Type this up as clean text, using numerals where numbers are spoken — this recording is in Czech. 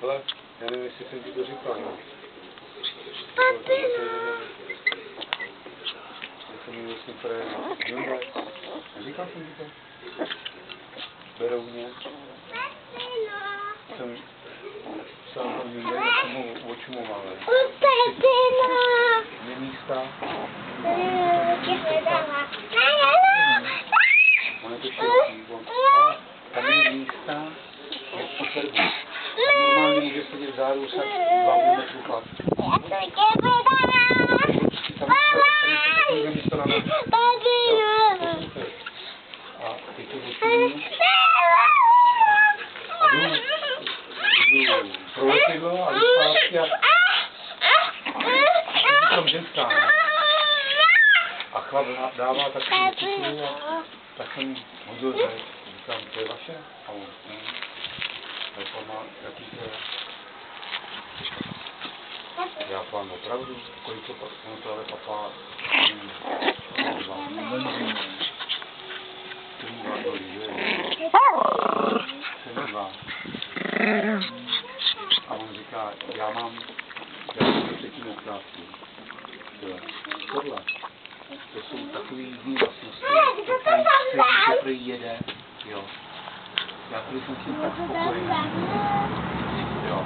Ale já nevím, jestli jsem ti to říkal, no. Já jsem měl vlastně projekt Hyundai. Neříkal jsem ti to? Berouně. Jsem psal na Hyundai, já jsem ho očumoval. Dvě místa. On je to široký. Tam je místa, jak po serbu. Normálně může sedět vzadu se 2,5 metru chlap. Tam je místo na nás. A teď to začíní. A jdu pro letidlo a jdu zpátky a je tam ženská. A chlap dává takovou kutu a tak jsem hodil řek. Říkám, to je vaše? A on, jaký to je? Já pán opravdu, kolik to pak, ono to ale papá, a on říká, já mám třetinu okrátku. Tohle, to jsou takové jiné vlastnosti, to prý jede, jo. Já prý jsem s tím tak spokojený, jo.